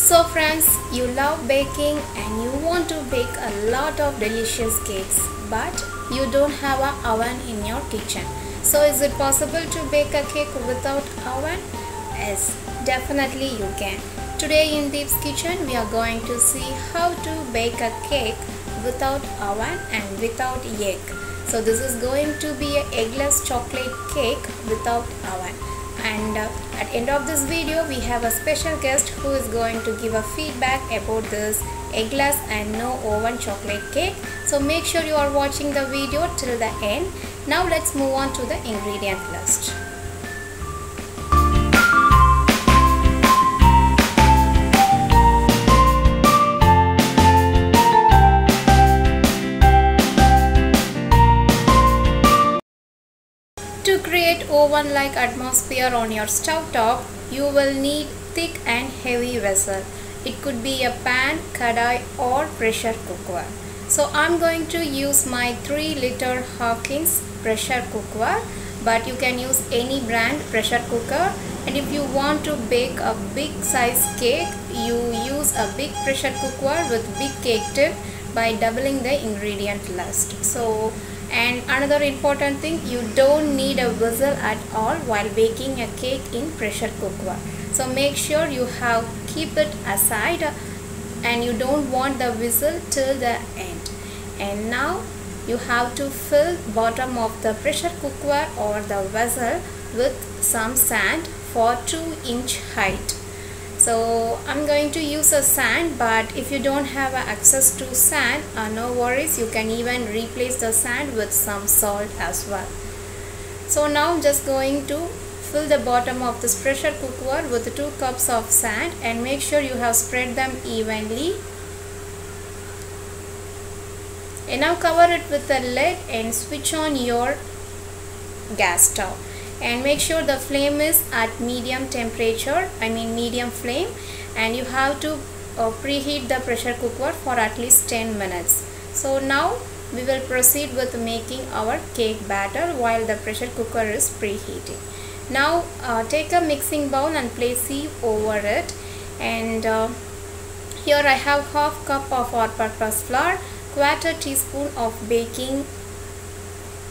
So friends, you love baking and you want to bake a lot of delicious cakes, but you don't have an oven in your kitchen. So is it possible to bake a cake without oven? Yes, definitely you can. Today in Deep's kitchen we are going to see how to bake a cake without oven and without egg. So this is going to be an eggless chocolate cake without oven. And at end of this video we have a special guest who is going to give a feedback about this eggless and no oven chocolate cake. So make sure you are watching the video till the end. Now let's move on to the ingredient list. To create oven-like atmosphere on your stove top, you will need thick and heavy vessel. It could be a pan, kadai or pressure cookware. So I'm going to use my 3-liter Hawkins pressure cookware, but you can use any brand pressure cooker. And if you want to bake a big size cake, you use a big pressure cookware with big cake tin by doubling the ingredient list. And another important thing, you don't need a whistle at all while baking a cake in pressure cookware. So make sure you keep it aside and you don't want the whistle till the end. And now you have to fill bottom of the pressure cookware or the vessel with some sand for 2-inch height. So I'm going to use a sand, but if you don't have access to sand, no worries, you can even replace the sand with some salt as well. So now I'm just going to fill the bottom of this pressure cookware with 2 cups of sand and make sure you have spread them evenly. And now cover it with a lid and switch on your gas stove. And make sure the flame is at medium temperature, medium flame, and you have to preheat the pressure cooker for at least 10 minutes. So now we will proceed with making our cake batter while the pressure cooker is preheating. Now take a mixing bowl and place sieve over it, and here I have half cup of all-purpose flour, 1/4 teaspoon of baking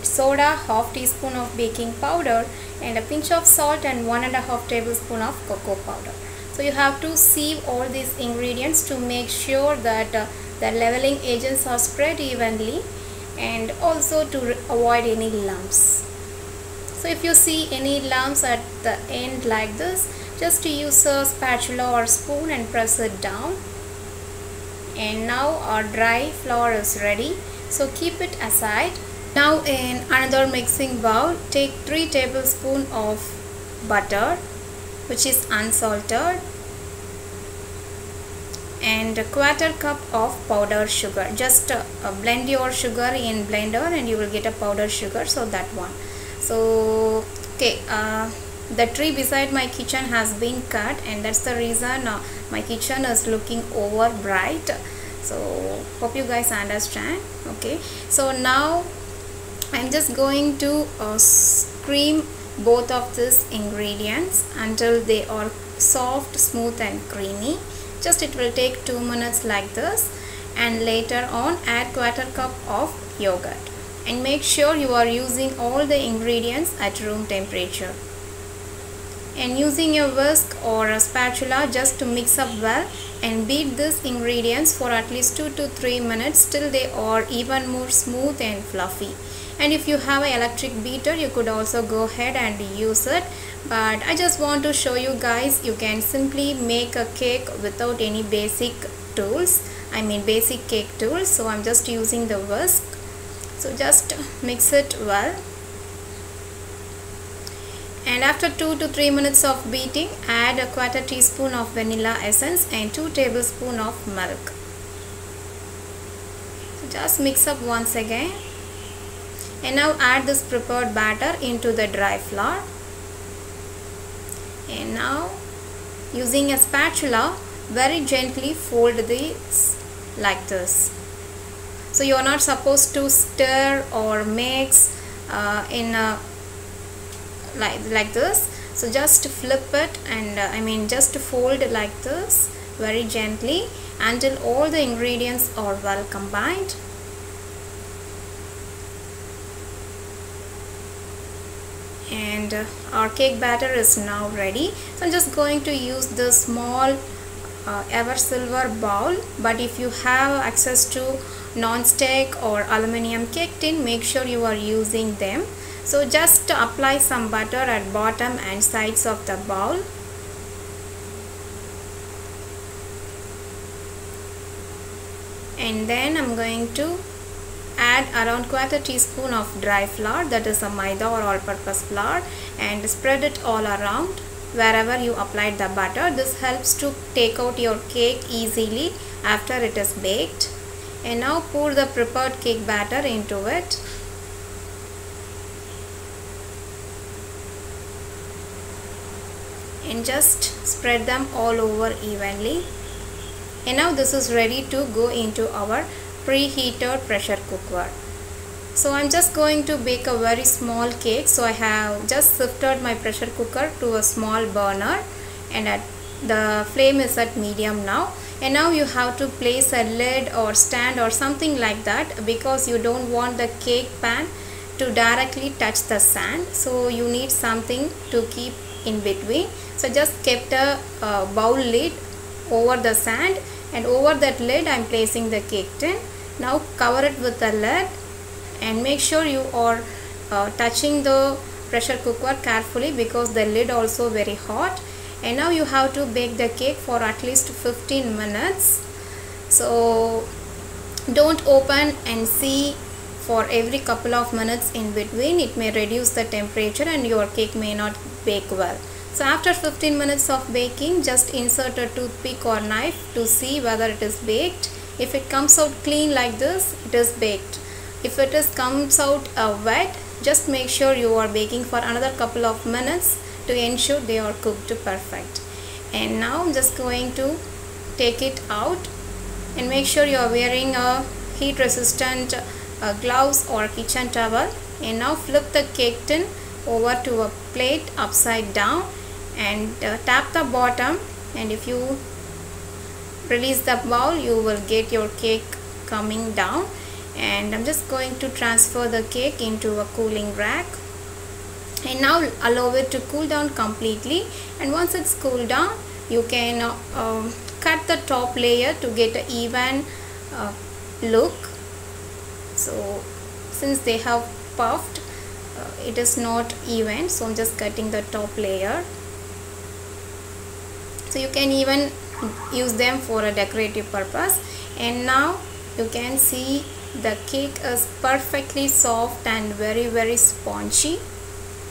soda, half teaspoon of baking powder, and a pinch of salt and 1.5 tablespoon of cocoa powder. So you have to sieve all these ingredients to make sure that the leveling agents are spread evenly, and also to avoid any lumps. So if you see any lumps at the end like this, just use a spatula or spoon and press it down. And now our dry flour is ready, so keep it aside. Now in another mixing bowl, take 3 tablespoons of butter, which is unsalted, and 1/4 cup of powdered sugar. Just blend your sugar in blender and you will get a powdered sugar, so that one. So okay, the tree beside my kitchen has been cut, and that's the reason my kitchen is looking over bright. So hope you guys understand. Okay, so now I'm just going to cream both of these ingredients until they are soft, smooth and creamy. Just it will take 2 minutes like this, and later on add 1/4 cup of yogurt, and make sure you are using all the ingredients at room temperature. And using a whisk or a spatula just to mix up well and beat these ingredients for at least 2 to 3 minutes till they are even more smooth and fluffy. And if you have an electric beater, you could also go ahead and use it, but I just want to show you guys you can simply make a cake without any basic tools, basic cake tools. So I'm just using the whisk. So just mix it well, and after 2 to 3 minutes of beating, add a 1/4 teaspoon of vanilla essence and 2 tablespoons of milk. So just mix up once again. And now add this prepared batter into the dry flour, and now using a spatula very gently fold this like this. So you are not supposed to stir or mix like this. So just flip it and just fold like this very gently until all the ingredients are well combined. And our cake batter is now ready. So I'm just going to use the small ever silver bowl, but if you have access to non-stick or aluminum cake tin, make sure you are using them. So just apply some butter at bottom and sides of the bowl. And then I'm going to add around 1/4 teaspoon of dry flour, that is a maida or all-purpose flour, and spread it all around wherever you applied the butter. This helps to take out your cake easily after it is baked. And now pour the prepared cake batter into it. And just spread them all over evenly. And now this is ready to go into our preheated pressure cookware. So I'm just going to bake a very small cake. So I have just shifted my pressure cooker to a small burner, and the flame is at medium now. And now you have to place a lid or stand or something like that, because you don't want the cake pan to directly touch the sand. So you need something to keep in between. So just kept a bowl lid over the sand, and over that lid I'm placing the cake tin. Now cover it with a lid and make sure you are touching the pressure cooker carefully, because the lid also very hot. And now you have to bake the cake for at least 15 minutes. So don't open and see for every couple of minutes in between. It may reduce the temperature and your cake may not bake well. So after 15 minutes of baking, just insert a toothpick or knife to see whether it is baked. If it comes out clean like this, it is baked. If it comes out wet, just make sure you are baking for another couple of minutes to ensure they are cooked perfect. And now I'm just going to take it out, and make sure you are wearing a heat resistant gloves or kitchen towel. And now flip the cake tin over to a plate upside down and tap the bottom, and if you release the bowl, you will get your cake coming down. And I'm just going to transfer the cake into a cooling rack, and now allow it to cool down completely. And once it's cooled down, you can cut the top layer to get an even look. So since they have puffed, it is not even, so I'm just cutting the top layer. So you can even use them for a decorative purpose. And now you can see the cake is perfectly soft and very spongy.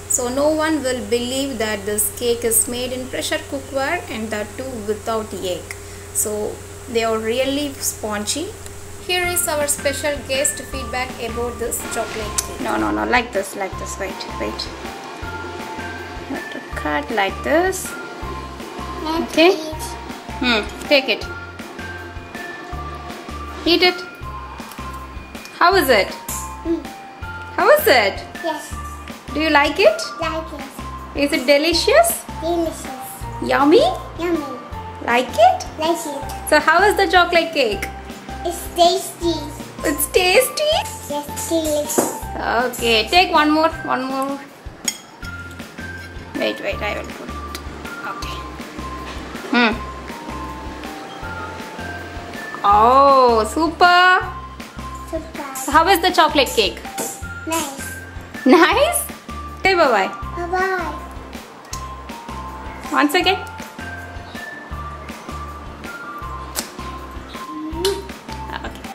So no one will believe that this cake is made in pressure cookware, and that too without egg. So they are really spongy. Here is our special guest feedback about this chocolate cake. No, like this, wait. You have to cut like this. Okay. Take it. Eat it. How is it? How is it? Yes. Do you like it? Like it. Is it delicious? Delicious. Yummy? Yummy. Like it? Like it. So how is the chocolate cake? It's tasty. It's tasty? Yes, delicious. Okay, take one more. Wait, I will put it. Okay. Oh, super. So how is the chocolate cake? Nice. Nice? Say bye-bye. Bye-bye. Once again. Okay.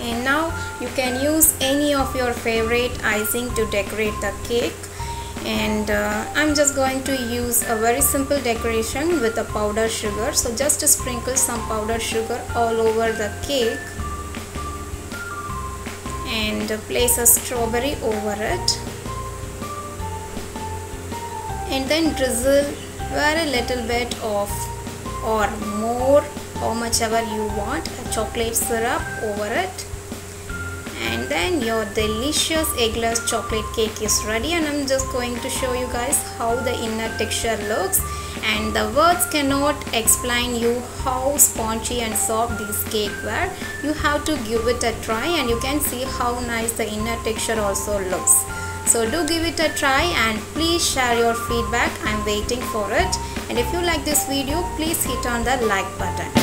And now you can use any of your favorite icing to decorate the cake. And I'm just going to use a very simple decoration with a powdered sugar. So just to sprinkle some powdered sugar all over the cake, and place a strawberry over it, and then drizzle very little bit of, or more, how much ever you want, a chocolate syrup over it. And And then your delicious eggless chocolate cake is ready, and I'm just going to show you guys how the inner texture looks. And the words cannot explain you how spongy and soft this cake were. You have to give it a try, and you can see how nice the inner texture also looks. So do give it a try and please share your feedback. I'm waiting for it. And if you like this video, please hit on the like button.